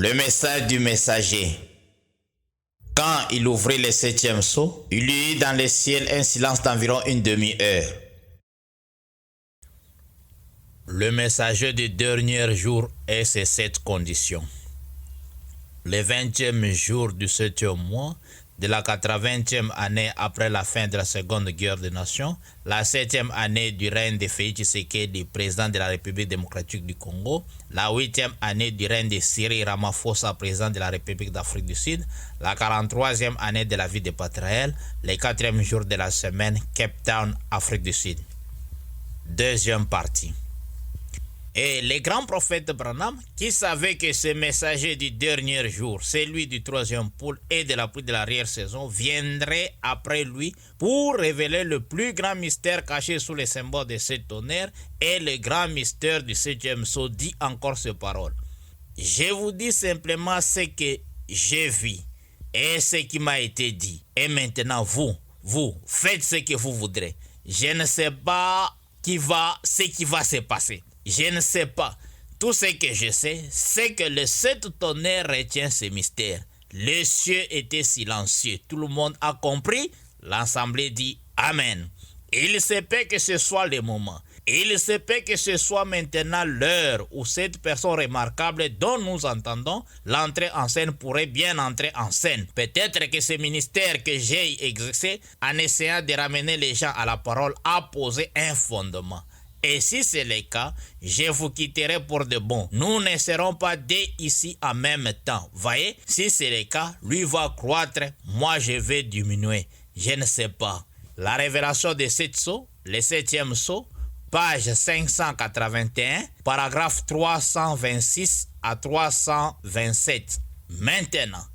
Le message du messager. Quand il ouvrit le 7e sceau, il y eut dans le ciel un silence d'environ une demi-heure. Le messager du dernier jour est ces 7 conditions. Le 20e jour du 7e mois de la 80e année après la fin de la Seconde Guerre des Nations, la 7e année du règne de Félix Tshisekedi, président de la République démocratique du Congo, la 8e année du règne de Cyril Ramaphosa, président de la République d'Afrique du Sud, la 43e année de la vie de Patraël, le 4e jour de la semaine, Cape Town, Afrique du Sud. Deuxième partie. Et le grand prophète Branham, qui savait que ce messager du dernier jour, celui du 3e poule et de la pluie de l'arrière-saison, viendrait après lui pour révéler le plus grand mystère caché sous les symboles de ce tonnerre et le grand mystère du 7e sceau, dit encore ces paroles. Je vous dis simplement ce que j'ai vu et ce qui m'a été dit. Et maintenant, vous, faites ce que vous voudrez. Je ne sais pas ce qui va se passer. Je ne sais pas. Tout ce que je sais, c'est que le 7 tonnerre retient ce mystère. Les cieux étaient silencieux. Tout le monde a compris. L'assemblée dit Amen. Il se peut que ce soit le moment. Il se peut que ce soit maintenant l'heure où cette personne remarquable dont nous entendons l'entrée en scène pourrait bien entrer en scène. Peut-être que ce ministère que j'ai exercé en essayant de ramener les gens à la parole a posé un fondement. Et si c'est le cas, je vous quitterai pour de bon. Nous ne serons pas deux ici en même temps. Voyez, si c'est le cas, lui va croître, moi je vais diminuer. Je ne sais pas. La révélation de 7 sceaux, le 7e sceau, page 581, paragraphe 326 à 327. Maintenant,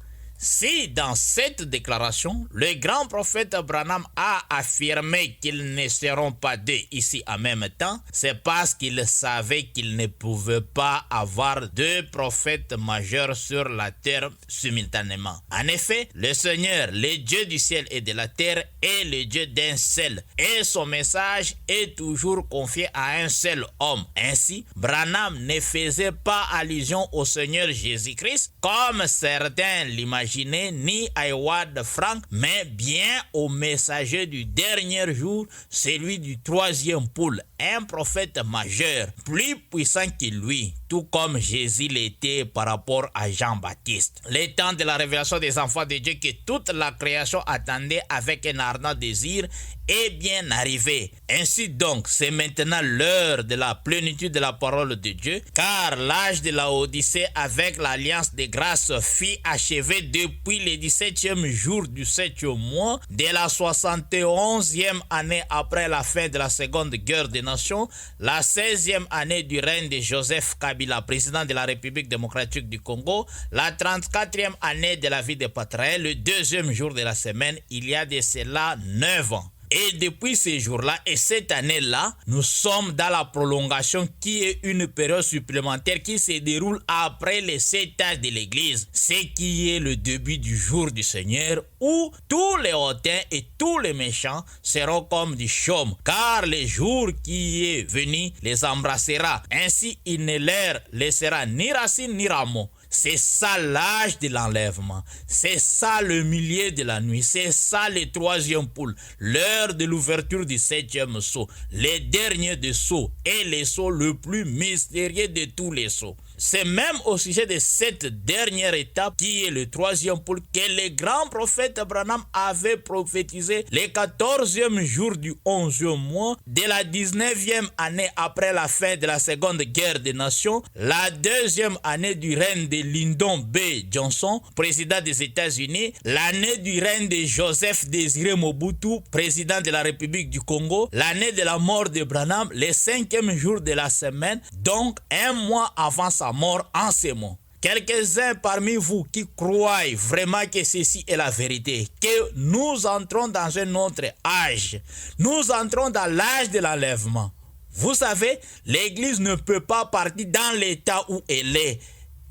si dans cette déclaration, le grand prophète Branham a affirmé qu'ils ne seront pas deux ici en même temps, c'est parce qu'il savait qu'il ne pouvait pas avoir 2 prophètes majeurs sur la terre simultanément. En effet, le Seigneur, le Dieu du ciel et de la terre, est le Dieu d'un seul, et son message est toujours confié à un seul homme. Ainsi, Branham ne faisait pas allusion au Seigneur Jésus-Christ, comme certains l'imaginent, ni à Howard Frank, mais bien au messager du dernier jour, celui du 3e poule, un prophète majeur, plus puissant que lui, tout comme Jésus l'était par rapport à Jean-Baptiste. Le temps de la révélation des enfants de Dieu que toute la création attendait avec un ardent désir est bien arrivé. Ainsi donc, c'est maintenant l'heure de la plénitude de la parole de Dieu, car l'âge de la Odyssée avec l'alliance de grâce fut achevé depuis le 17e jour du 7e mois de la 71e année après la fin de la Seconde Guerre des Nations, la 16e année du règne de Joseph Kabila, président de la République démocratique du Congo, la 34e année de la vie de Patraël, le 2e jour de la semaine, il y a de cela 9 ans. Et depuis ce jour-là et cette année-là, nous sommes dans la prolongation qui est une période supplémentaire qui se déroule après les 7 ans de l'Église, ce qui est le début du jour du Seigneur où tous les hautains et tous les méchants seront comme du chaume, car le jour qui est venu les embrassera. Ainsi, il ne leur laissera ni racine ni rameau. C'est ça l'âge de l'enlèvement. C'est ça le milieu de la nuit. C'est ça le 3e poule. L'heure de l'ouverture du 7e sceau. Les derniers des sceaux. Et les sceaux le plus mystérieux de tous les sceaux. C'est même au sujet de cette dernière étape qui est le 3e poule que le grand prophète Branham avait prophétisé le 14e jour du 11e mois de la 19e année après la fin de la Seconde Guerre des Nations, la 2e année du règne de Lyndon B. Johnson, président des États-Unis, l'année du règne de Joseph Désiré Mobutu, président de la République du Congo, l'année de la mort de Branham, le 5e jour de la semaine, donc un mois avant sa mort en ces mots. Quelques-uns parmi vous qui croient vraiment que ceci est la vérité, que nous entrons dans un autre âge, nous entrons dans l'âge de l'enlèvement. Vous savez, l'Église ne peut pas partir dans l'état où elle est.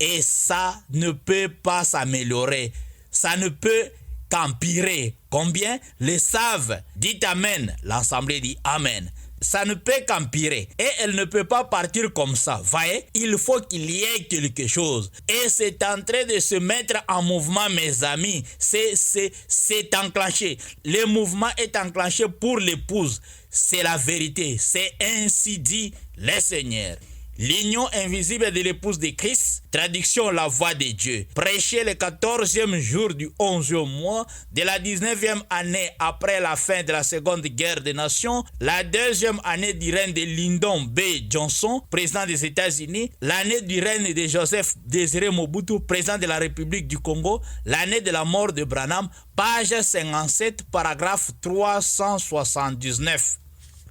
Et ça ne peut pas s'améliorer. Ça ne peut qu'empirer. Combien le savent? Dites Amen. L'assemblée dit Amen. ça ne peut qu'empirer. Et elle ne peut pas partir comme ça. Voyez, il faut qu'il y ait quelque chose. Et c'est en train de se mettre en mouvement, mes amis. C'est enclenché. Le mouvement est enclenché pour l'épouse. C'est la vérité. C'est ainsi dit le Seigneur. L'union invisible de l'épouse de Christ, traduction la voix de Dieu. Prêché le 14e jour du 11e mois de la 19e année après la fin de la Seconde Guerre des Nations, la deuxième année du règne de Lyndon B. Johnson, président des États-Unis, l'année du règne de Joseph Désiré Mobutu, président de la République du Congo, l'année de la mort de Branham, page 57, paragraphe 379.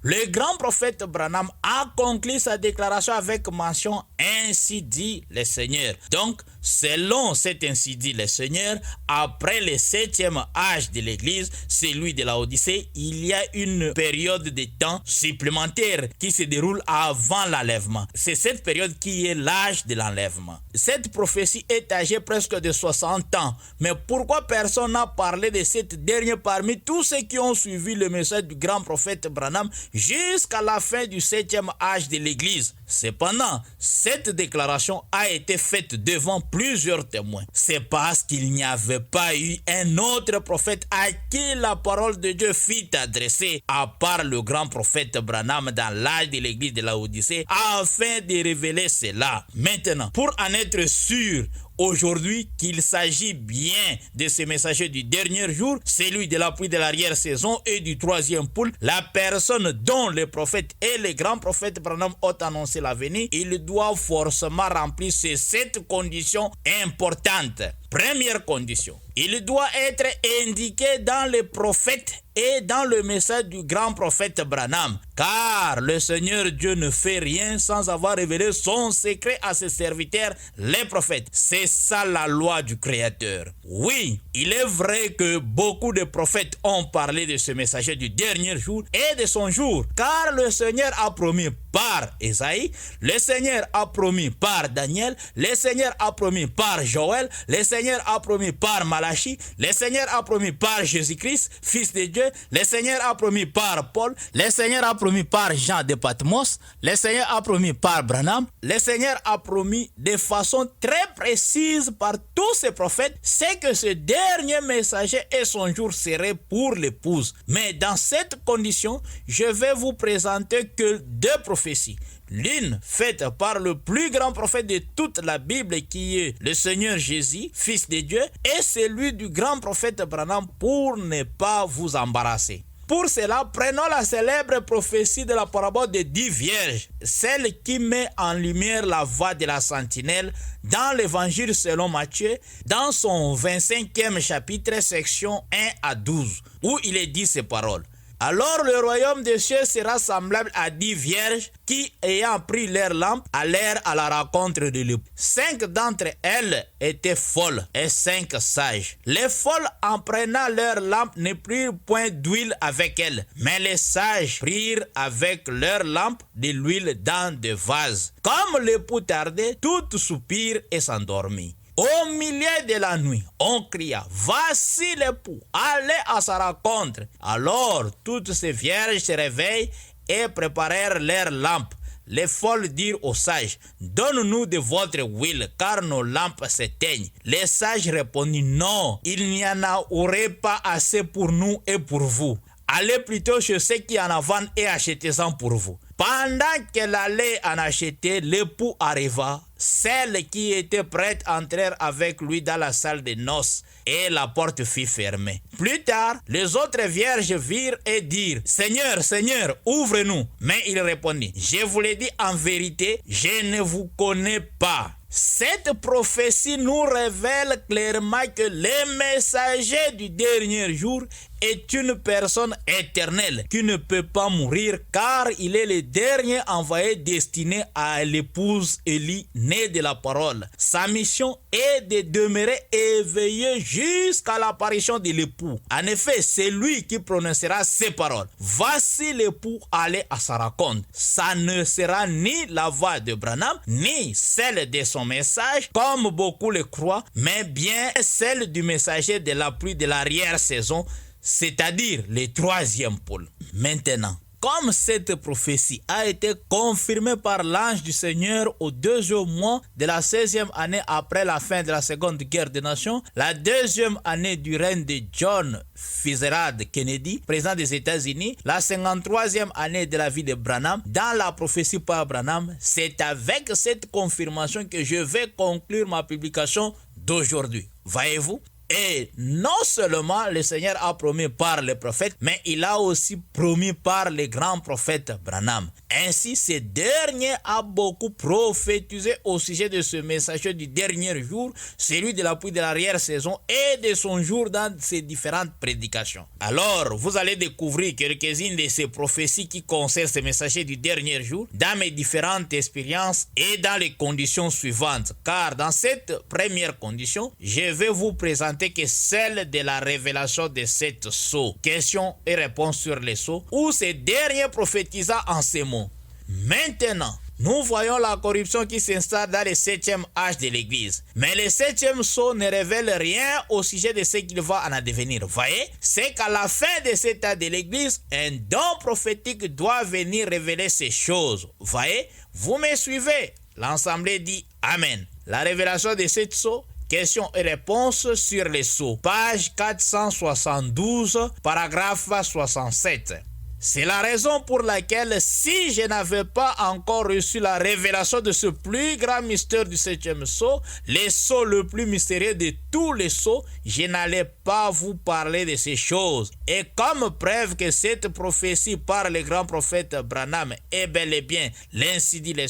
Le grand prophète Branham a conclu sa déclaration avec mention « Ainsi dit le Seigneur ». Donc, selon cet « Ainsi dit le Seigneur », après le 7e âge de l'Église, celui de la Odyssée, il y a une période de temps supplémentaire qui se déroule avant l'enlèvement. C'est cette période qui est l'âge de l'enlèvement. Cette prophétie est âgée presque de 60 ans. Mais pourquoi personne n'a parlé de cette dernière parmi tous ceux qui ont suivi le message du grand prophète Branham jusqu'à la fin du 7e âge de l'Église? Cependant, cette déclaration a été faite devant plusieurs témoins. C'est parce qu'il n'y avait pas eu un autre prophète à qui la parole de Dieu fut adressée, à part le grand prophète Branham dans l'âge de l'Église de la Odyssée, afin de révéler cela. Maintenant, pour en être sûr, aujourd'hui qu'il s'agit bien de ce messager du dernier jour, celui de la pluie de l'arrière-saison et du troisième poule, la personne dont le prophète et le grand prophète Branham ont annoncé la venue, il doit forcément remplir ces 7 conditions importantes. Première condition, il doit être indiqué dans les prophètes et dans le message du grand prophète Branham, car le Seigneur Dieu ne fait rien sans avoir révélé son secret à ses serviteurs, les prophètes. C'est ça la loi du Créateur. Oui, il est vrai que beaucoup de prophètes ont parlé de ce messager du dernier jour et de son jour, car le Seigneur a promis par Esaïe, le Seigneur a promis par Daniel, le Seigneur a promis par Joël, le Seigneur a promis par Malachie, le Seigneur a promis par Jésus-Christ, Fils de Dieu, le Seigneur a promis par Paul, le Seigneur a promis par Jean de Patmos, le Seigneur a promis par Branham, le Seigneur a promis de façon très précise par tous ces prophètes, c'est que ce dernier messager et son jour serait pour l'épouse. Mais dans cette condition, je vais vous présenter que 2 prophéties. L'une faite par le plus grand prophète de toute la Bible qui est le Seigneur Jésus, Fils de Dieu, et celui du grand prophète Branham pour ne pas vous embarrasser. Pour cela, prenons la célèbre prophétie de la parabole des 10 vierges, celle qui met en lumière la voix de la sentinelle dans l'évangile selon Matthieu, dans son 25e chapitre, section 1 à 12, où il est dit ces paroles. Alors le royaume des cieux sera semblable à 10 vierges qui, ayant pris leur lampe, allèrent à la rencontre de l'époux. 5 d'entre elles étaient folles et 5 sages. Les folles, en prenant leur lampe, ne prirent point d'huile avec elles, mais les sages prirent avec leur lampe de l'huile dans des vases. Comme l'époux tardait, toutes soupirent et s'endormit. Au milieu de la nuit, on cria, « Voici l'époux, allez à sa rencontre. » Alors, toutes ces vierges se réveillent et préparèrent leurs lampes. Les folles dirent aux sages, « Donne-nous de votre huile, car nos lampes s'éteignent. » Les sages répondirent, « Non, il n'y en aurait pas assez pour nous et pour vous. Allez plutôt chez ceux qui en vendent et achetez-en pour vous. » Pendant qu'elle allait en acheter, l'époux arriva. Celles qui étaient prêtes entrèrent avec lui dans la salle de noces et la porte fut fermée. Plus tard, les autres vierges virent et dirent, « Seigneur, Seigneur, ouvre-nous. » Mais il répondit, « Je vous l'ai dit en vérité, je ne vous connais pas. » Cette prophétie nous révèle clairement que le messager du dernier jour est une personne éternelle qui ne peut pas mourir car il est le dernier envoyé destiné à l'épouse Élie, née de la parole. Sa mission est de demeurer éveillé jusqu'à l'apparition de l'époux. En effet, c'est lui qui prononcera ces paroles. Voici l'époux, allez à sa rencontre. Ça ne sera ni la voix de Branham, ni celle de son message, comme beaucoup le croient, mais bien celle du messager de la pluie de l'arrière-saison, c'est-à-dire le troisième pôle. Maintenant, Comme cette prophétie a été confirmée par l'ange du Seigneur au 2e mois de la 16e année après la fin de la Seconde Guerre des Nations, la 2e année du règne de John Fitzgerald Kennedy, président des États-Unis, la 53e année de la vie de Branham, dans la prophétie par Branham, c'est avec cette confirmation que je vais conclure ma publication d'aujourd'hui. Voyez-vous? Et non seulement le Seigneur a promis par les prophètes, mais il a aussi promis par les grands prophètes Branham. Ainsi, ce dernier a beaucoup prophétisé au sujet de ce messager du dernier jour, celui de l'appui de l'arrière-saison et de son jour dans ses différentes prédications. Alors, vous allez découvrir quelques-unes de ces prophéties qui concernent ce messager du dernier jour dans mes différentes expériences et dans les conditions suivantes. Car dans cette première condition, je vais vous présenter que celle de la révélation de cette sceau. Questions et réponses sur les sceaux, où ce dernier prophétisa en ces mots. Maintenant, nous voyons la corruption qui s'installe dans le 7e âge de l'Église. Mais le 7e sceau ne révèle rien au sujet de ce qu'il va en advenir. Voyez, c'est qu'à la fin de cet âge de l'Église, un don prophétique doit venir révéler ces choses. Voyez, vous me suivez? L'Assemblée dit Amen. La révélation de cette sceau. Questions et réponses sur les sceaux. Page 472, paragraphe 67. C'est la raison pour laquelle, si je n'avais pas encore reçu la révélation de ce plus grand mystère du 7e sceau, le sceau le plus mystérieux de tous les sceaux, je n'allais pas vous parler de ces choses. Et comme preuve que cette prophétie par le grand prophète Branham est bel et bien l'ainsi dit le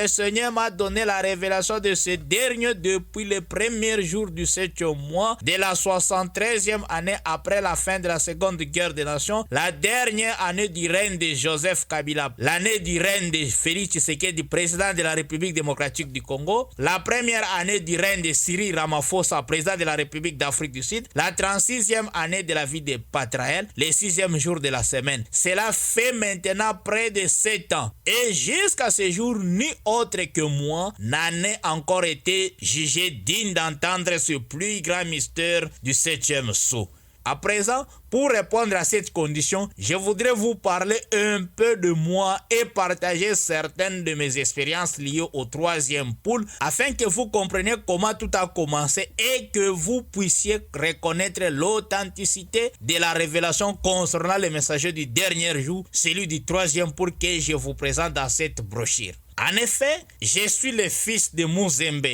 Seigneur m'a donné la révélation de ce dernier depuis le premier jour du 7e mois de la 73e année après la fin de la Seconde Guerre des Nations, la dernière année du règne de Joseph Kabila, l'année du règne de Félix Tshisekedi, président de la République démocratique du Congo, la première année du règne de Cyril Ramaphosa, président de la République d'Afrique du Sud, la 36e année de la vie de Patraël, le 6e jour de la semaine. Cela fait maintenant près de 7 ans. Et jusqu'à ce jour, ni autre que moi n'en ait encore été jugé digne d'entendre ce plus grand mystère du 7e sceau. À présent, pour répondre à cette condition, je voudrais vous parler un peu de moi et partager certaines de mes expériences liées au 3e pôle afin que vous compreniez comment tout a commencé et que vous puissiez reconnaître l'authenticité de la révélation concernant le messager du dernier jour, celui du 3e pôle que je vous présente dans cette brochure. En effet, je suis le fils de Muzembe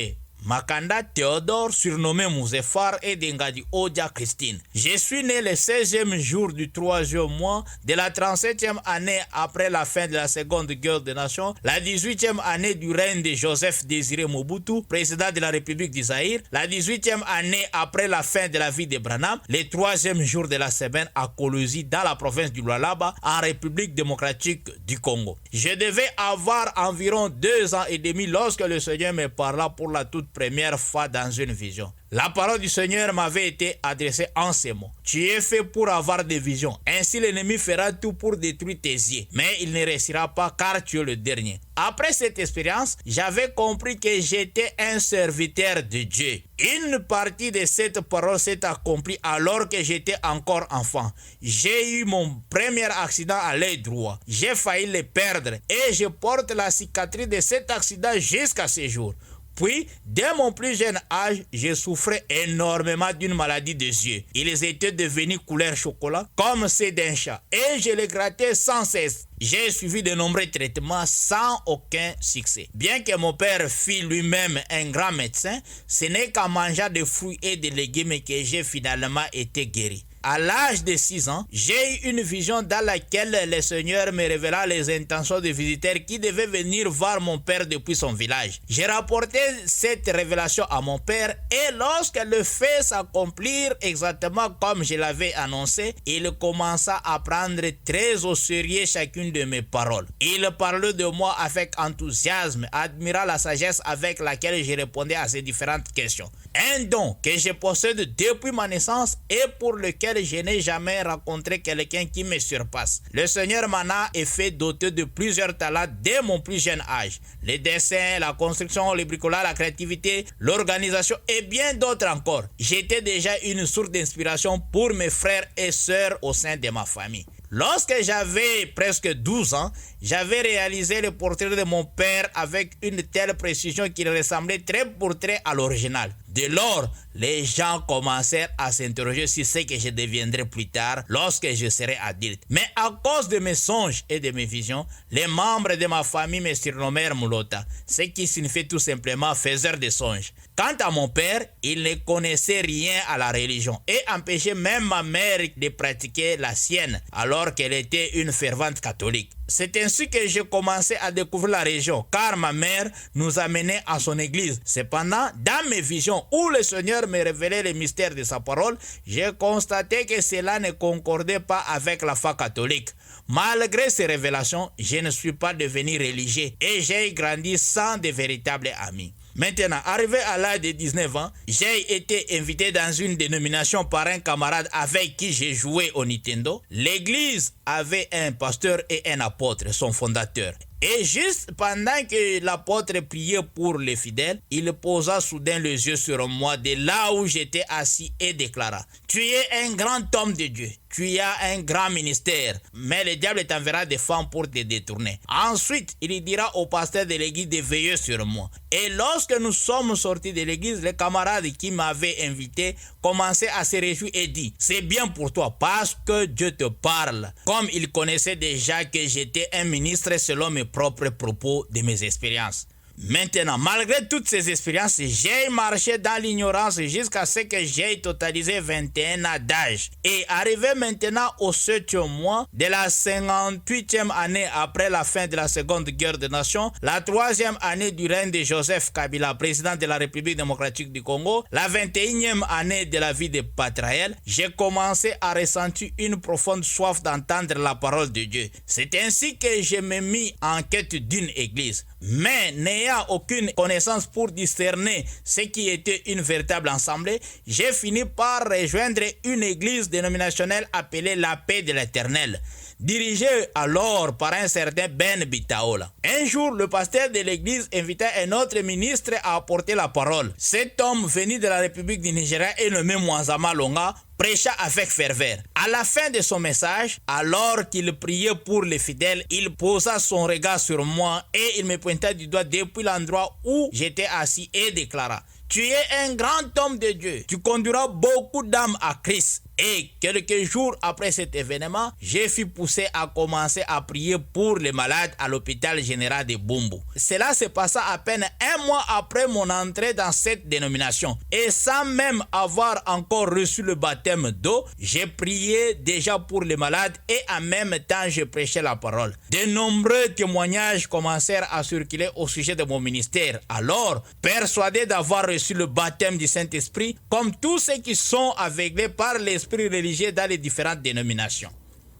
Makanda Théodore, surnommé Mouzefar, et d'Engadi Odia Christine. Je suis né le 16e jour du 3e mois de la 37e année après la fin de la Seconde Guerre des Nations, la 18e année du règne de Joseph Désiré Mobutu, président de la République du Zaïre, la 18e année après la fin de la vie de Branham, le 3e jour de la semaine à Kolosi, dans la province du Lualaba, en République démocratique du Congo. Je devais avoir environ 2 ans et demi lorsque le Seigneur me parla pour la toute première fois dans une vision. La parole du Seigneur m'avait été adressée en ces mots. Tu es fait pour avoir des visions. Ainsi l'ennemi fera tout pour détruire tes yeux. Mais il ne réussira pas car tu es le dernier. Après cette expérience, j'avais compris que j'étais un serviteur de Dieu. Une partie de cette parole s'est accomplie alors que j'étais encore enfant. J'ai eu mon premier accident à l'œil droit. J'ai failli le perdre et je porte la cicatrice de cet accident jusqu'à ce jour. Puis, dès mon plus jeune âge, je souffrais énormément d'une maladie des yeux. Ils étaient devenus couleur chocolat, comme ceux d'un chat, et je les grattais sans cesse. J'ai suivi de nombreux traitements sans aucun succès. Bien que mon père fût lui-même un grand médecin, ce n'est qu'en mangeant des fruits et des légumes que j'ai finalement été guéri. À l'âge de 6 ans, j'ai eu une vision dans laquelle le Seigneur me révéla les intentions de visiteurs qui devaient venir voir mon père depuis son village. J'ai rapporté cette révélation à mon père et lorsque le fait s'accomplit exactement comme je l'avais annoncé, il commença à prendre très au sérieux chacune de mes paroles. Il parlait de moi avec enthousiasme, admirant la sagesse avec laquelle je répondais à ces différentes questions. Un don que je possède depuis ma naissance et pour lequel je n'ai jamais rencontré quelqu'un qui me surpasse. Le Seigneur m'en a fait doter de plusieurs talents dès mon plus jeune âge. Le dessin, la construction, le bricolage, la créativité, l'organisation et bien d'autres encore. J'étais déjà une source d'inspiration pour mes frères et sœurs au sein de ma famille. Lorsque j'avais presque 12 ans, j'avais réalisé le portrait de mon père avec une telle précision qu'il ressemblait trait pour trait à l'original. Dès lors, les gens commencèrent à s'interroger sur ce que je deviendrai plus tard lorsque je serai adulte. Mais à cause de mes songes et de mes visions, les membres de ma famille me surnommèrent Mulota, ce qui signifie tout simplement faiseur de songes. Quant à mon père, il ne connaissait rien à la religion et empêchait même ma mère de pratiquer la sienne alors qu'elle était une fervente catholique. C'est ainsi que j'ai commencé à découvrir la religion, car ma mère nous amenait à son église. Cependant, dans mes visions où le Seigneur me révélait les mystères de sa parole, j'ai constaté que cela ne concordait pas avec la foi catholique. Malgré ces révélations, je ne suis pas devenu religieux et j'ai grandi sans de véritables amis. Maintenant, arrivé à l'âge de 19 ans, j'ai été invité dans une dénomination par un camarade avec qui j'ai joué au Nintendo. L'église avait un pasteur et un apôtre, son fondateur. Et juste pendant que l'apôtre priait pour les fidèles, il posa soudain les yeux sur moi de là où j'étais assis et déclara: « Tu es un grand homme de Dieu. Tu as un grand ministère, mais le diable t'enverra des femmes pour te détourner. » Ensuite, il dira au pasteur de l'église de veiller sur moi. Et lorsque nous sommes sortis de l'église, le camarade qui m'avait invité commençait à se réjouir et dit: « C'est bien pour toi parce que Dieu te parle. » Comme il connaissait déjà que j'étais un ministre selon mes propres propos de mes expériences. Maintenant, malgré toutes ces expériences, j'ai marché dans l'ignorance jusqu'à ce que j'ai totalisé 21 ans d'âge. Et arrivé maintenant au 7e mois de la 58e année après la fin de la Seconde Guerre des Nations, la 3e année du règne de Joseph Kabila, président de la République démocratique du Congo, la 21e année de la vie de Patraël, j'ai commencé à ressentir une profonde soif d'entendre la parole de Dieu. C'est ainsi que je me mis en quête d'une église. Mais n'ayant aucune connaissance pour discerner ce qui était une véritable assemblée, j'ai fini par rejoindre une église dénominationnelle appelée la Paix de l'Éternel, dirigée alors par un certain Ben Bitaola. Un jour, le pasteur de l'église invita un autre ministre à apporter la parole. Cet homme venu de la République du Nigeria et nommé Mwanzama Longa prêcha avec ferveur. À la fin de son message, alors qu'il priait pour les fidèles, il posa son regard sur moi et il me pointa du doigt depuis l'endroit où j'étais assis et déclara: « Tu es un grand homme de Dieu. Tu conduiras beaucoup d'âmes à Christ. » Et quelques jours après cet événement, j'ai fui pousser à commencer à prier pour les malades à l'hôpital général de Bumbu. Cela se passa à peine un mois après mon entrée dans cette dénomination. Et sans même avoir encore reçu le baptême d'eau, j'ai prié déjà pour les malades et en même temps je prêchais la parole. De nombreux témoignages commencèrent à circuler au sujet de mon ministère. Alors, persuadé d'avoir reçu le baptême du Saint-Esprit, comme tous ceux qui sont aveuglés par l'esprit religieux dans les différentes dénominations.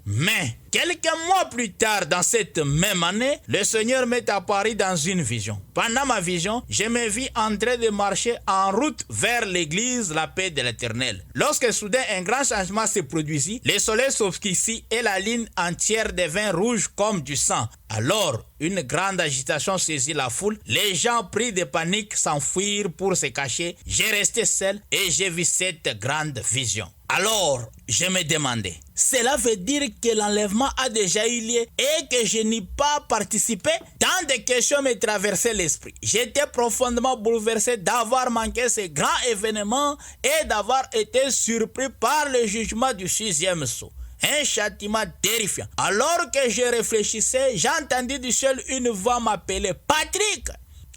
Mais quelques mois plus tard, dans cette même année, le Seigneur m'est apparu dans une vision. Pendant ma vision, je me vis en train de marcher en route vers l'église La Paix de l'Éternel. Lorsque soudain un grand changement se produisit, le soleil s'obscurcit et la ligne entière devint rouge comme du sang. Alors, une grande agitation saisit la foule. Les gens pris de panique s'enfuirent pour se cacher. J'ai resté seul et j'ai vu cette grande vision. Alors, je me demandais, cela veut dire que l'enlèvement a déjà eu lieu et que je n'y ai pas participé? Tant de questions me traversaient l'esprit. J'étais profondément bouleversé d'avoir manqué ce grand événement et d'avoir été surpris par le jugement du 6e sceau. Un châtiment terrifiant. Alors que je réfléchissais, j'ai entendu du ciel une voix m'appeler « Patrick !»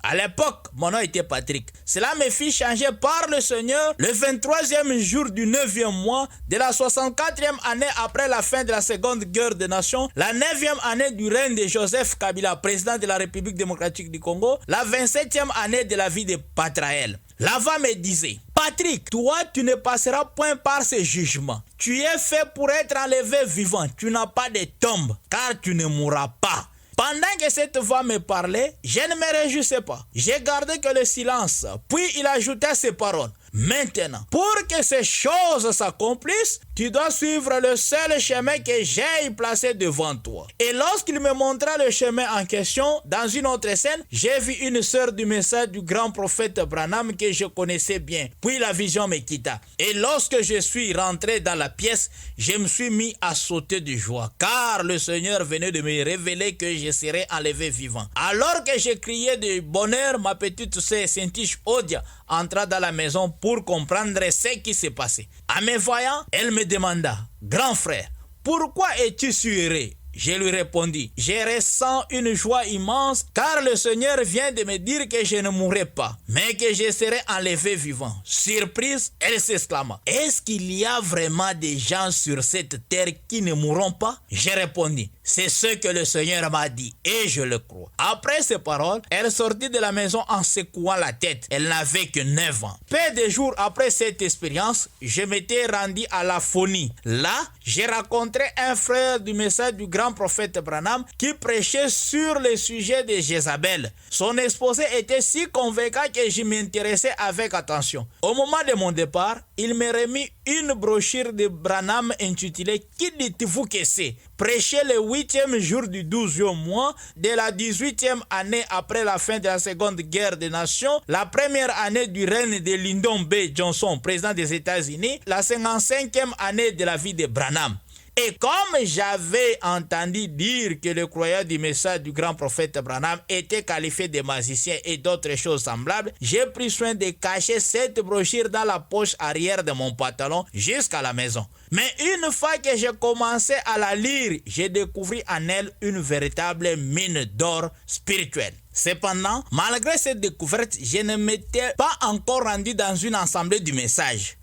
À l'époque, mon nom était Patrick. Cela me fit changer par le Seigneur le 23e jour du 9e mois de la 64e année après la fin de la Seconde Guerre des Nations, la 9e année du règne de Joseph Kabila, président de la République démocratique du Congo, la 27e année de la vie de Patraël. La voix me disait: « Patrick, toi, tu ne passeras point par ce jugement. Tu es fait pour être enlevé vivant. Tu n'as pas de tombe, car tu ne mourras pas. » Pendant que cette voix me parlait, je ne me réjouissais pas. J'ai gardé que le silence. Puis il ajouta ces paroles: Maintenant, pour que ces choses s'accomplissent, tu dois suivre le seul chemin que j'ai placé devant toi. Et lorsqu'il me montra le chemin en question, dans une autre scène, j'ai vu une sœur du message du grand prophète Branham que je connaissais bien. Puis la vision me quitta. Et lorsque je suis rentré dans la pièce, je me suis mis à sauter de joie, car le Seigneur venait de me révéler que je serais enlevé vivant. Alors que je criais de bonheur, ma petite sœur Saint-Tiche Odia entra dans la maison pour comprendre ce qui s'est passé. En me voyant, elle me demanda, « Grand frère, pourquoi es-tu suéré ?» Je lui répondis, « Je ressens une joie immense car le Seigneur vient de me dire que je ne mourrai pas, mais que je serai enlevé vivant. » Surprise, elle s'exclama, « Est-ce qu'il y a vraiment des gens sur cette terre qui ne mourront pas ?» Je répondis, « C'est ce que le Seigneur m'a dit et je le crois. » Après ces paroles, elle sortit de la maison en secouant la tête. Elle n'avait que 9 ans. Peu de jours après cette expérience, je m'étais rendu à la Phonie. Là, j'ai rencontré un frère du message du grand prophète Branham qui prêchait sur le sujet de Jézabel. Son exposé était si convaincant que je m'intéressais avec attention. Au moment de mon départ, il me remit une brochure de Branham intitulée « Qui dites-vous que c'est ?» Prêché le 8e jour du 12e mois de la 18e année après la fin de la Seconde Guerre des Nations, la première année du règne de Lyndon B. Johnson, président des États-Unis, la 55e année de la vie de Branham. Et comme j'avais entendu dire que le croyant du message du grand prophète Branham était qualifié de magicien et d'autres choses semblables, j'ai pris soin de cacher cette brochure dans la poche arrière de mon pantalon jusqu'à la maison. Mais une fois que j'ai commencé à la lire, j'ai découvert en elle une véritable mine d'or spirituelle. Cependant, malgré cette découverte, je ne m'étais pas encore rendu dans une assemblée du message.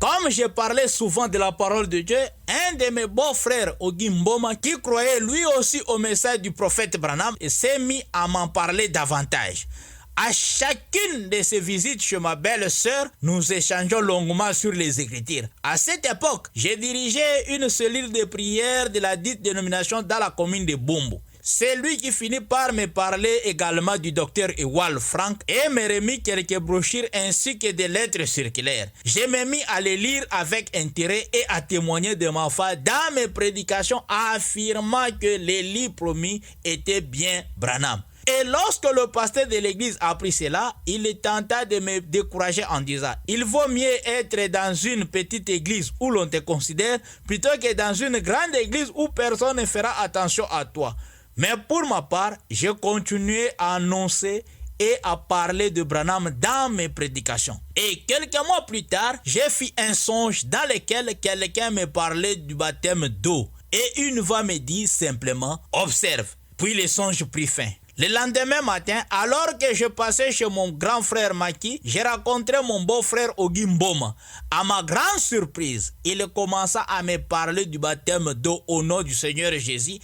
Comme je parlais souvent de la parole de Dieu, un de mes beaux-frères, Ogi Mboma, qui croyait lui aussi au message du prophète Branham, s'est mis à m'en parler davantage. À chacune de ces visites chez ma belle-sœur, nous échangeons longuement sur les Écritures. À cette époque, j'ai dirigé une cellule de prière de la dite dénomination dans la commune de Bumbu. C'est lui qui finit par me parler également du docteur Ewald Frank et me remit quelques brochures ainsi que des lettres circulaires. Je me mis à les lire avec intérêt et à témoigner de ma foi dans mes prédications, affirmant que les livres promis étaient bien Branham. Et lorsque le pasteur de l'église a appris cela, il tenta de me décourager en disant « Il vaut mieux être dans une petite église où l'on te considère plutôt que dans une grande église où personne ne fera attention à toi. » Mais pour ma part, j'ai continué à annoncer et à parler de Branham dans mes prédications. Et quelques mois plus tard, j'ai fait un songe dans lequel quelqu'un me parlait du baptême d'eau. Et une voix me dit simplement « Observe ». Puis le songe prit fin. Le lendemain matin, alors que je passais chez mon grand frère Maki, j'ai rencontré mon beau-frère Ogi Mboma. À ma grande surprise, il commença à me parler du baptême d'eau au nom du Seigneur Jésus,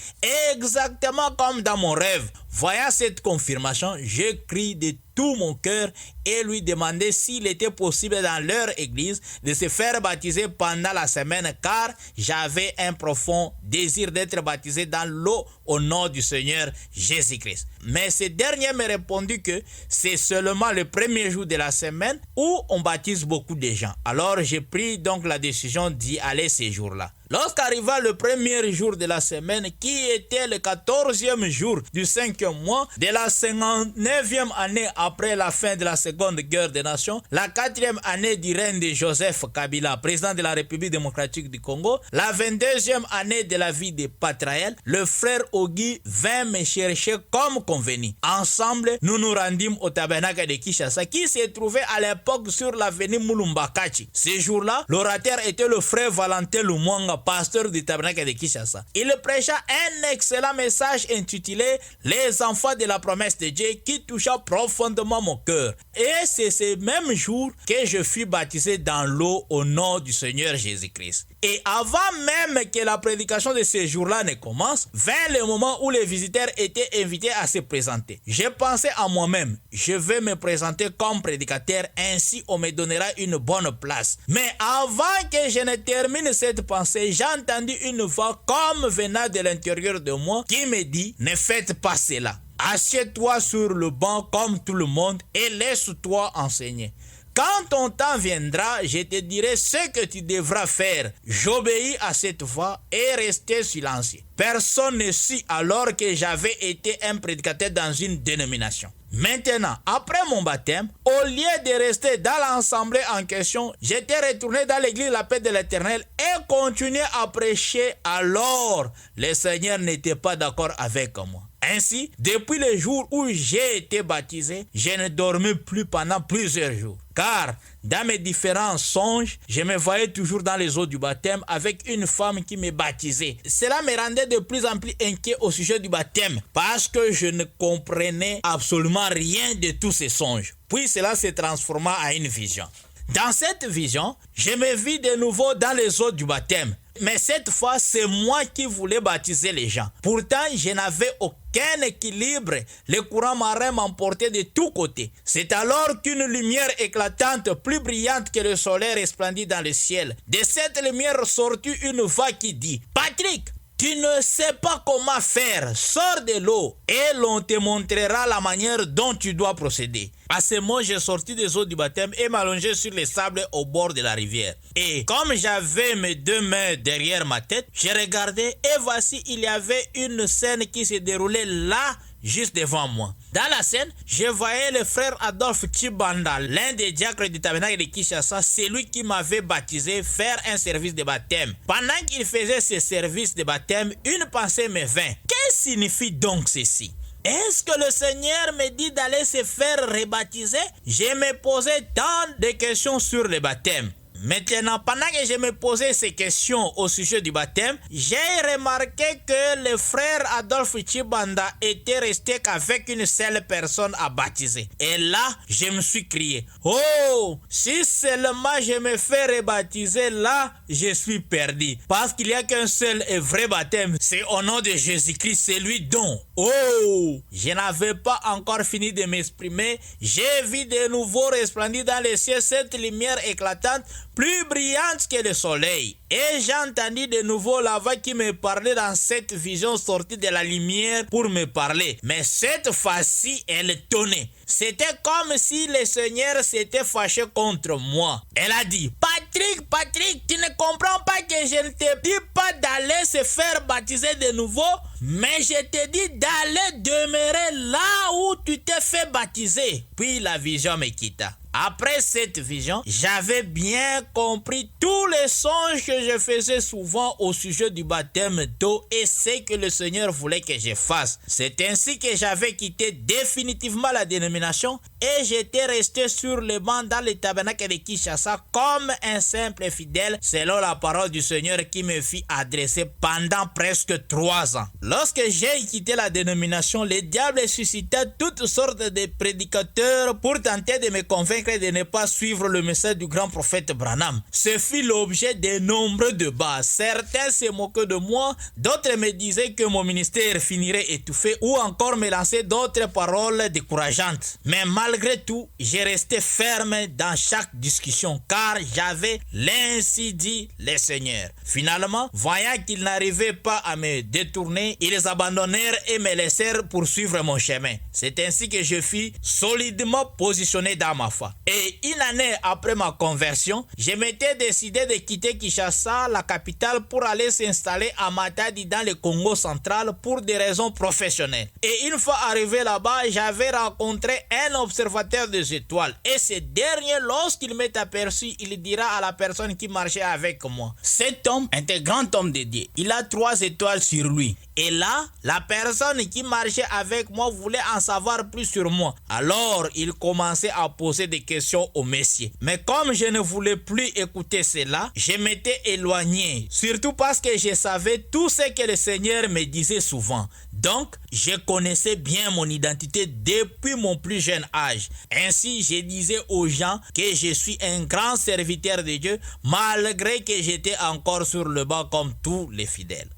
exactement comme dans mon rêve. Voyant cette confirmation, j'ai crié de tout mon cœur et lui demandé s'il était possible dans leur église de se faire baptiser pendant la semaine, car j'avais un profond désir d'être baptisé dans l'eau au nom du Seigneur Jésus-Christ. Mais ce dernier me répondit que c'est seulement le premier jour de la semaine où on baptise beaucoup de gens. Alors j'ai pris donc la décision d'y aller ces jours-là. Lorsqu'arriva le premier jour de la semaine, qui était le 14e jour du 5e mois de la 59e année après la fin de la Seconde Guerre des Nations, la 4e année du règne de Joseph Kabila, président de la République démocratique du Congo, la 22e année de la vie de Patraël, le frère Ogi vint me chercher comme convenu. Ensemble, nous nous rendîmes au tabernacle de Kinshasa, qui se trouvait à l'époque sur l'avenue Mulumbakachi. Ce jour-là, l'orateur était le frère Valentin Lumwanga, pasteur du tabernacle de Kinshasa. Il prêcha un excellent message intitulé « Les enfants de la promesse de Dieu » qui toucha profondément mon cœur. Et c'est ce même jour que je fus baptisé dans l'eau au nom du Seigneur Jésus-Christ. Et avant même que la prédication de ce jour-là ne commence, vint le moment où les visiteurs étaient invités à se présenter. J'ai pensé à moi-même, je vais me présenter comme prédicateur, ainsi on me donnera une bonne place. Mais avant que je ne termine cette pensée, j'ai entendu une voix comme venant de l'intérieur de moi qui me dit « Ne faites pas cela. Assieds-toi sur le banc comme tout le monde et laisse-toi enseigner. » Quand ton temps viendra, je te dirai ce que tu devras faire. J'obéis à cette voix et restai silencieux. Personne ne sut alors que j'avais été un prédicateur dans une dénomination. Maintenant, après mon baptême, au lieu de rester dans l'assemblée en question, j'étais retourné dans l'église de la paix de l'Éternel et continué à prêcher. Alors, le Seigneur n'était pas d'accord avec moi. Ainsi, depuis le jour où j'ai été baptisé, je ne dormais plus pendant plusieurs jours. Car dans mes différents songes, je me voyais toujours dans les eaux du baptême avec une femme qui me baptisait. Cela me rendait de plus en plus inquiet au sujet du baptême parce que je ne comprenais absolument rien de tous ces songes. Puis cela se transforma en une vision. Dans cette vision, je me vis de nouveau dans les eaux du baptême. Mais cette fois, c'est moi qui voulais baptiser les gens. Pourtant, je n'avais aucun équilibre. Le courant marin m'emportait de tous côtés. C'est alors qu'une lumière éclatante, plus brillante que le soleil, resplendit dans le ciel. De cette lumière sortit une voix qui dit: « Patrick, tu ne sais pas comment faire, sors de l'eau et l'on te montrera la manière dont tu dois procéder. » À ces mots, j'ai sorti des eaux du baptême et m'allongeai sur les sables au bord de la rivière. Et comme j'avais mes deux mains derrière ma tête, j'ai regardé et voici, il y avait une scène qui se déroulait là, juste devant moi. Dans la scène, je voyais le frère Adolphe Chibanda, l'un des diacres du tabernacle de Kinshasa, celui qui m'avait baptisé, faire un service de baptême. Pendant qu'il faisait ce service de baptême, une pensée me vint. Que signifie donc ceci? Est-ce que le Seigneur me dit d'aller se faire rebaptiser? Je me posais tant de questions sur le baptême. Maintenant, pendant que je me posais ces questions au sujet du baptême, j'ai remarqué que le frère Adolphe Chibanda était resté qu'avec une seule personne à baptiser. Et là, je me suis crié: « Oh, si seulement je me fais rebaptiser là, je suis perdu. Parce qu'il n'y a qu'un seul et vrai baptême, c'est au nom de Jésus-Christ, celui dont... » Oh, je n'avais pas encore fini de m'exprimer. J'ai vu de nouveau resplendir dans les cieux cette lumière éclatante, plus brillante que le soleil. Et j'ai entendu de nouveau la voix qui me parlait dans cette vision sortie de la lumière pour me parler. Mais cette fois-ci, elle tonnait. C'était comme si le Seigneur s'était fâché contre moi. Elle a dit: « Patrick, tu ne comprends pas que je ne te dis pas d'aller se faire baptiser de nouveau, mais je te dis d'aller demeurer là où tu t'es fait baptiser. » Puis la vision me quitta. Après cette vision, j'avais bien compris tous les songes que je faisais souvent au sujet du baptême d'eau et ce que le Seigneur voulait que je fasse. C'est ainsi que j'avais quitté définitivement la dénomination et j'étais resté sur le banc dans le tabernacle de Kinshasa comme un simple fidèle selon la parole du Seigneur qui me fit adresser pendant presque 3 ans. Lorsque j'ai quitté la dénomination, le diable suscita toutes sortes de prédicateurs pour tenter de me convaincre de ne pas suivre le message du grand prophète Branham. Ce fut l'objet de nombreux débats. Certains se moquaient de moi, d'autres me disaient que mon ministère finirait étouffé ou encore me lançaient d'autres paroles décourageantes. Mais malgré tout, j'ai resté ferme dans chaque discussion car j'avais l'ainsi dit le Seigneur. Finalement, voyant qu'ils n'arrivaient pas à me détourner, ils abandonnèrent et me laissèrent poursuivre mon chemin. C'est ainsi que je fus solidement positionné dans ma foi. Et une année après ma conversion, je m'étais décidé de quitter Kinshasa, la capitale, pour aller s'installer à Matadi dans le Congo central pour des raisons professionnelles. Et une fois arrivé là-bas, j'avais rencontré un observateur des étoiles. Et ce dernier, lorsqu'il m'est aperçu, il dira à la personne qui marchait avec moi: « Cet homme est un grand homme de Dieu. Il a 3 étoiles sur lui. » Et là, la personne qui marchait avec moi voulait en savoir plus sur moi. Alors, il commençait à poser des questions au Messie. Mais comme je ne voulais plus écouter cela, je m'étais éloigné. Surtout parce que je savais tout ce que le Seigneur me disait souvent. Donc, je connaissais bien mon identité depuis mon plus jeune âge. Ainsi, je disais aux gens que je suis un grand serviteur de Dieu, malgré que j'étais encore sur le banc comme tous les fidèles.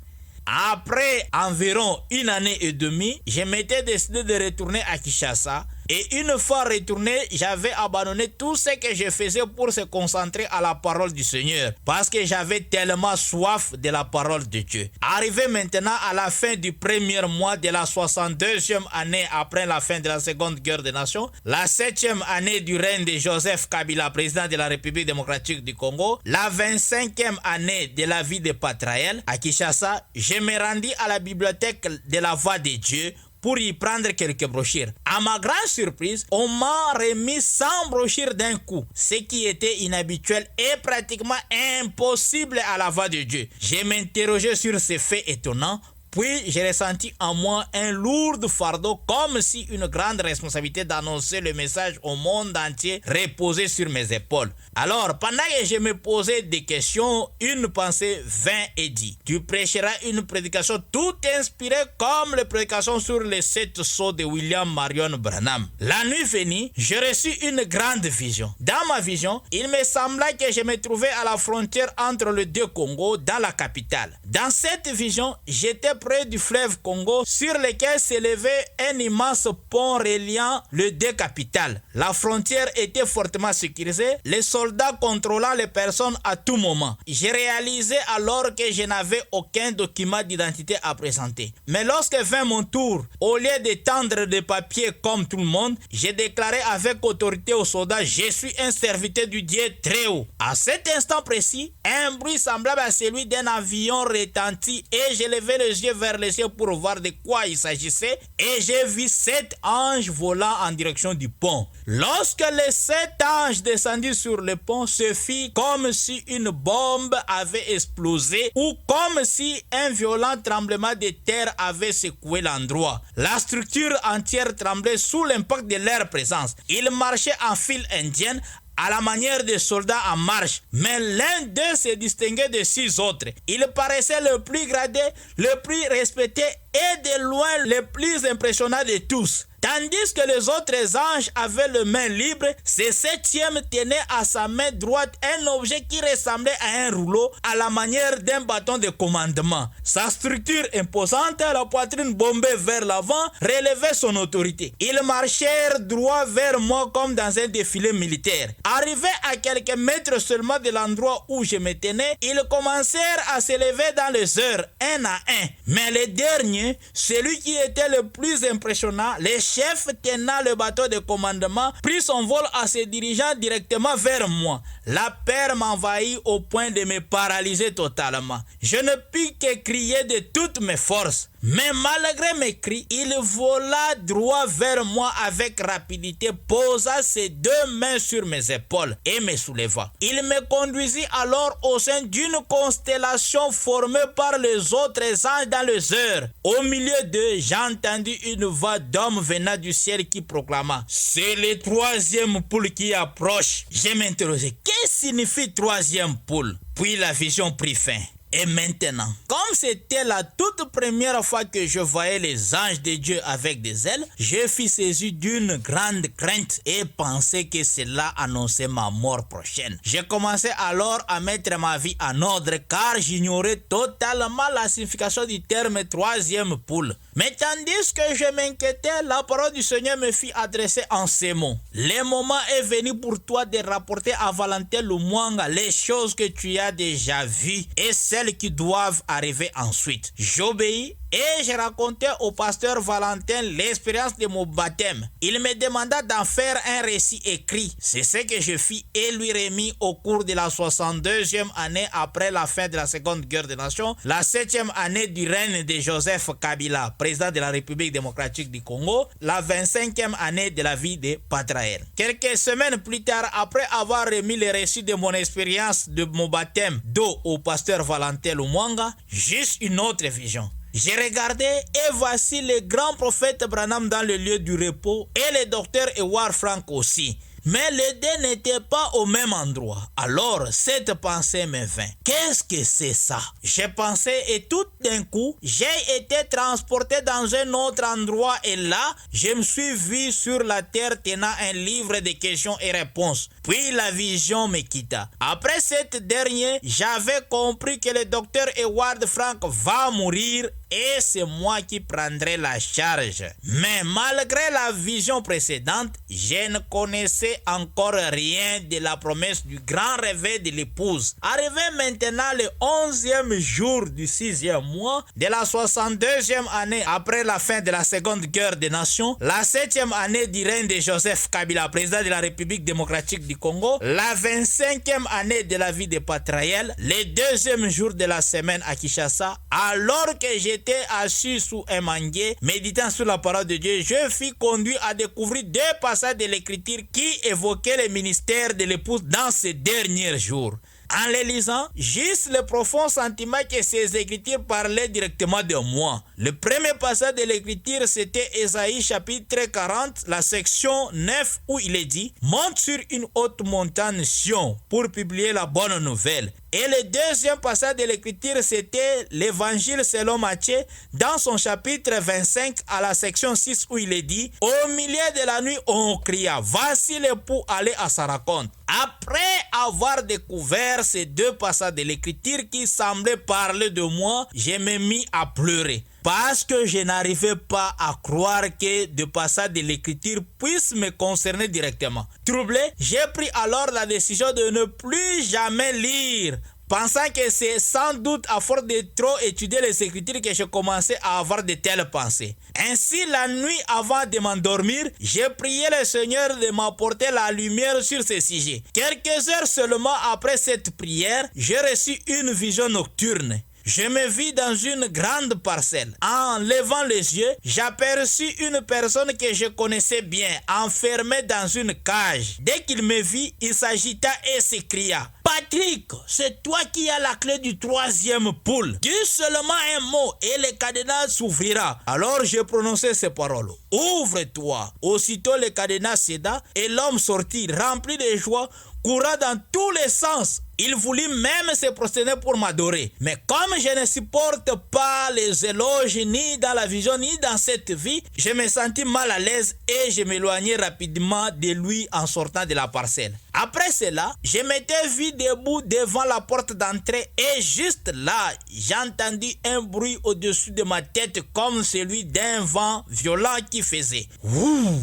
Après environ 1 année et demie, je m'étais décidé de retourner à Kinshasa. Et une fois retourné, j'avais abandonné tout ce que je faisais pour se concentrer à la parole du Seigneur. Parce que j'avais tellement soif de la parole de Dieu. Arrivé maintenant à la fin du premier mois de la 62e année après la fin de la Seconde Guerre des Nations, la 7e année du règne de Joseph Kabila, président de la République démocratique du Congo, la 25e année de la vie de Patraël à Kinshasa, je me rendis à la bibliothèque de la Voix de Dieu pour y prendre quelques brochures. À ma grande surprise, on m'a remis 100 brochures d'un coup, ce qui était inhabituel et pratiquement impossible à la Voix de Dieu. Je m'interrogeais sur ces faits étonnants. Puis j'ai ressenti en moi un lourd fardeau, comme si une grande responsabilité d'annoncer le message au monde entier reposait sur mes épaules. Alors, pendant que je me posais des questions, une pensée vint et dit: tu prêcheras une prédication toute inspirée comme les prédications sur les 7 sceaux de William Marion Branham. La nuit venue, j'ai reçu une grande vision. Dans ma vision, il me sembla que je me trouvais à la frontière entre les deux Congos, dans la capitale. Dans cette vision, j'étais près du fleuve Congo, sur lequel s'élevait un immense pont reliant les deux capitales. La frontière était fortement sécurisée, les soldats contrôlant les personnes à tout moment. J'ai réalisé alors que je n'avais aucun document d'identité à présenter. Mais lorsque vint mon tour, au lieu de tendre des papiers comme tout le monde, j'ai déclaré avec autorité aux soldats: je suis un serviteur du Dieu très haut. À cet instant précis, un bruit semblable à celui d'un avion retentit et j'ai levé les yeux vers le ciel pour voir de quoi il s'agissait, et j'ai vu 7 anges volant en direction du pont. Lorsque les 7 anges descendirent sur le pont, ce fit comme si une bombe avait explosé ou comme si un violent tremblement de terre avait secoué l'endroit. La structure entière tremblait sous l'impact de leur présence. Ils marchaient en file indienne, à la manière des soldats en marche, mais l'un d'eux se distinguait de 6 autres. Il paraissait le plus gradé, le plus respecté et de loin le plus impressionnant de tous. Tandis que les autres anges avaient les mains libres, ce 7e tenait à sa main droite un objet qui ressemblait à un rouleau à la manière d'un bâton de commandement. Sa structure imposante, la poitrine bombée vers l'avant, relevait son autorité. Ils marchèrent droit vers moi comme dans un défilé militaire. Arrivés à quelques mètres seulement de l'endroit où je me tenais, ils commencèrent à s'élever dans les airs, un à un. Mais le dernier, celui qui était le plus impressionnant, les chef tenant le bateau de commandement, prit son vol en se dirigeant directement vers moi. La peur m'envahit au point de me paralyser totalement. Je ne pus que crier de toutes mes forces. Mais malgré mes cris, il vola droit vers moi avec rapidité, posa ses 2 mains sur mes épaules et me souleva. Il me conduisit alors au sein d'une constellation formée par les autres anges dans les airs. Au milieu d'eux, j'ai entendu une voix d'homme venant du ciel qui proclama: c'est le 3e poule qui approche. Je m'interrogeais: qu'est-ce que signifie 3e poule? Puis la vision prit fin. Et maintenant, comme c'était la toute première fois que je voyais les anges de Dieu avec des ailes, je fus saisi d'une grande crainte et pensais que cela annonçait ma mort prochaine. J'ai commencé alors à mettre ma vie en ordre car j'ignorais totalement la signification du terme 3e poule. Mais tandis que je m'inquiétais, la parole du Seigneur me fit adresser en ces mots: le moment est venu pour toi de rapporter à Valentin Lumwanga les choses que tu as déjà vues et celles qui doivent arriver ensuite. J'obéis et je racontais au pasteur Valentin l'expérience de mon baptême. Il me demanda d'en faire un récit écrit. C'est ce que je fis et lui remis au cours de la 62e année après la fin de la Seconde Guerre des Nations, la 7e année du règne de Joseph Kabila, président de la République démocratique du Congo, la 25e année de la vie de Patraël. Quelques semaines plus tard, après avoir remis le récit de mon expérience de mon baptême d'eau au pasteur Valentin Lumwanga, juste une autre vision. J'ai regardé et voici le grand prophète Branham dans le lieu du repos et le docteur Edward Frank aussi. Mais les deux n'étaient pas au même endroit. Alors, cette pensée me vint. Qu'est-ce que c'est ça? J'ai pensé et tout d'un coup, j'ai été transporté dans un autre endroit et là, je me suis vu sur la terre tenant un livre de questions et réponses. Puis la vision me quitta. Après cette dernière, j'avais compris que le docteur Edward Frank va mourir et c'est moi qui prendrai la charge. Mais malgré la vision précédente, je ne connaissais encore rien de la promesse du grand réveil de l'épouse. Arrivé maintenant le 11e jour du 6e mois de la 62e année après la fin de la Seconde Guerre des Nations, la 7e année du règne de Joseph Kabila, président de la République démocratique du Congo, la 25e année de la vie de Patraël, le 2e jour de la semaine à Kinshasa, alors que j'étais assis sous un manguier, méditant sur la parole de Dieu, je fus conduit à découvrir 2 passages de l'Écriture qui évoquaient le ministère de l'épouse dans ces derniers jours. En les lisant, juste le profond sentiment que ces écritures parlaient directement de moi. Le premier passage de l'écriture, c'était Ésaïe chapitre 40, la section 9, où il est dit « Monte sur une haute montagne Sion pour publier la bonne nouvelle ». Et le deuxième passage de l'écriture, c'était l'évangile selon Matthieu, dans son chapitre 25, à la section 6, où il est dit « Au milieu de la nuit, on cria, voici l'époux, allez à sa rencontre ». Après avoir découvert ces 2 passages de l'écriture qui semblaient parler de moi, je me mis à pleurer. Parce que je n'arrivais pas à croire que des passages de l'écriture puissent me concerner directement. Troublé, j'ai pris alors la décision de ne plus jamais lire, pensant que c'est sans doute à force de trop étudier les Écritures que je commençais à avoir de telles pensées. Ainsi, la nuit avant de m'endormir, j'ai prié le Seigneur de m'apporter la lumière sur ce sujet. Quelques heures seulement après cette prière, j'ai reçu une vision nocturne. Je me vis dans une grande parcelle. En levant les yeux, j'aperçus une personne que je connaissais bien, enfermée dans une cage. Dès qu'il me vit, il s'agita et s'écria « Patrick, c'est toi qui as la clé du 3e poule. Dis seulement un mot et le cadenas s'ouvrira. » Alors j'ai prononcé ces paroles. « Ouvre-toi !» Aussitôt le cadenas céda et l'homme sortit, rempli de joie, courant dans tous les sens. Il voulut même se prosterner pour m'adorer. Mais comme je ne supporte pas les éloges ni dans la vision ni dans cette vie, je me sentis mal à l'aise et je m'éloignai rapidement de lui en sortant de la parcelle. Après cela, je m'étais vu debout devant la porte d'entrée et juste là, j'entendis un bruit au-dessus de ma tête comme celui d'un vent violent qui faisait « Ouh !»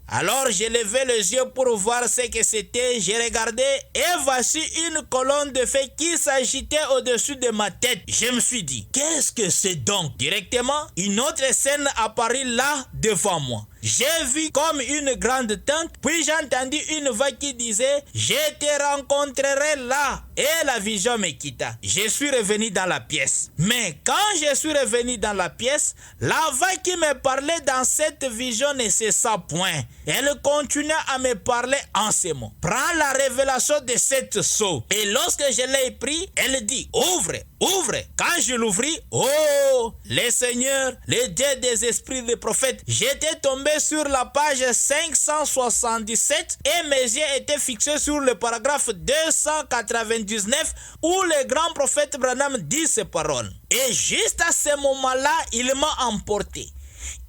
Alors j'ai levé les yeux pour voir ce que c'était. J'ai regardé et voici une colonne de feu qui s'agitait au-dessus de ma tête. Je me suis dit, qu'est-ce que c'est donc? Directement, une autre scène apparut là devant moi. J'ai vu comme une grande tente, puis j'ai entendu une voix qui disait « Je te rencontrerai là » et la vision me quitta. Je suis revenu dans la pièce. Mais quand je suis revenu dans la pièce, la voix qui me parlait dans cette vision ne cessa point. Elle continua à me parler en ces mots. « Prends la révélation de cette sceau. » Et lorsque je l'ai pris, elle dit « Ouvre, ouvre. » Quand je l'ouvris, oh, le Seigneur, le Dieu des esprits des prophètes, j'étais tombé sur la page 577 et mes yeux étaient fixés sur le paragraphe 299 où le grand prophète Branham dit ces paroles. Et juste à ce moment-là, il m'a emporté,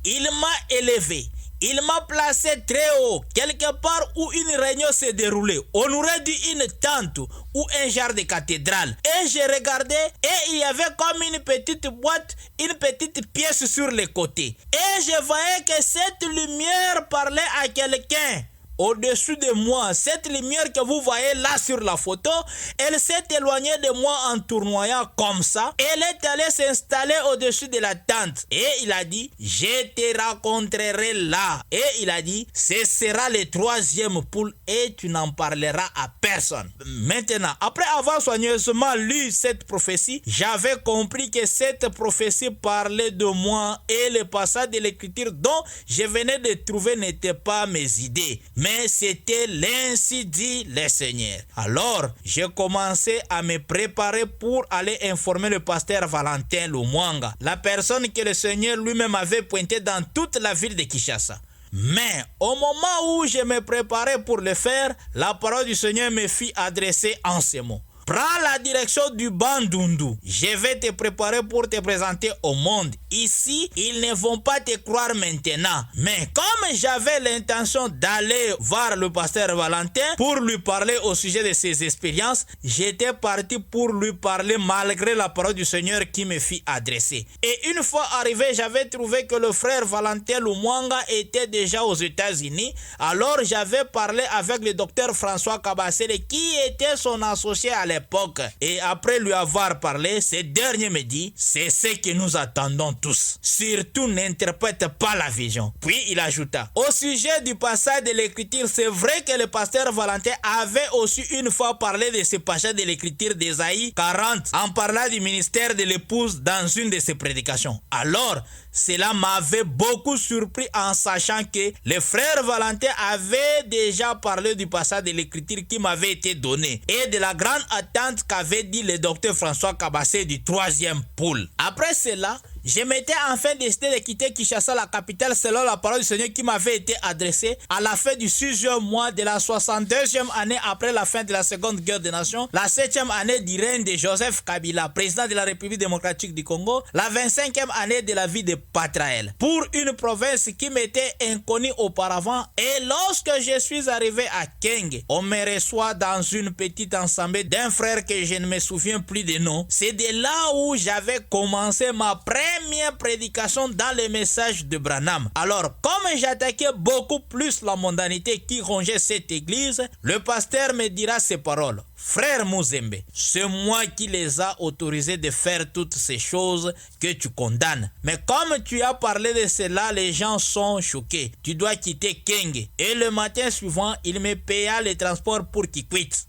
il m'a élevé. Il m'a placé très haut, quelque part où une réunion s'est déroulée. On aurait dit une tente ou un genre de cathédrale. Et je regardais et il y avait comme une petite boîte, une petite pièce sur les côtés. Et je voyais que cette lumière parlait à quelqu'un. Au-dessus de moi, cette lumière que vous voyez là sur la photo, elle s'est éloignée de moi en tournoyant comme ça. Elle est allée s'installer au-dessus de la tente. Et il a dit, je te rencontrerai là. Et il a dit, ce sera le 3e poule et tu n'en parleras à personne. Maintenant, après avoir soigneusement lu cette prophétie, j'avais compris que cette prophétie parlait de moi et le passage de l'écriture dont je venais de trouver n'était pas mes idées. Mais c'était l'ainsi dit le Seigneur. Alors, j'ai commencé à me préparer pour aller informer le pasteur Valentin Lumwanga, la personne que le Seigneur lui-même avait pointée dans toute la ville de Kinshasa. Mais au moment où je me préparais pour le faire, la parole du Seigneur me fit adresser en ces mots. prends la direction du Bandundu. Je vais te préparer pour te présenter au monde. Ici, ils ne vont pas te croire maintenant. Mais comme j'avais l'intention d'aller voir le pasteur Valentin pour lui parler au sujet de ses expériences, j'étais parti pour lui parler malgré la parole du Seigneur qui me fit adresser. Et une fois arrivé, j'avais trouvé que le frère Valentin Lumwanga était déjà aux États-Unis. Alors j'avais parlé avec le docteur François Kabasele qui était son associé à l'époque. Et après lui avoir parlé, ce dernier me dit, c'est ce que nous attendons tous. Surtout n'interprète pas la vision. Puis il ajouta, au sujet du passage de l'écriture, c'est vrai que le pasteur Valentin avait aussi une fois parlé de ce passage de l'écriture d'Ésaïe 40 en parlant du ministère de l'épouse dans une de ses prédications. Alors, cela m'avait beaucoup surpris en sachant que le frère Valentin avait déjà parlé du passage de l'écriture qui m'avait été donné et de la grande attente qu'avait dit le docteur François Kabassé du 3e pôle. Après cela, je m'étais enfin décidé de quitter Kinshasa, la capitale, selon la parole du Seigneur qui m'avait été adressée à la fin du 6e mois de la 62e année après la fin de la Seconde Guerre des Nations, la 7e année du règne de Joseph Kabila, président de la République démocratique du Congo, la 25e année de la vie de Patraël, pour une province qui m'était inconnue auparavant. Et lorsque je suis arrivé à Kenge, on me reçoit dans une petite assemblée d'un frère que je ne me souviens plus de nom. C'est de là où j'avais commencé ma première prédication dans le message de Branham. Alors, comme j'attaquais beaucoup plus la mondanité qui rongeait cette église, le pasteur me dira ces paroles. Frère Muzembe, c'est moi qui les a autorisés de faire toutes ces choses que tu condamnes. Mais comme tu as parlé de cela, les gens sont choqués. Tu dois quitter Kenge. Et le matin suivant, il me paya le transport pour qu'il quitte.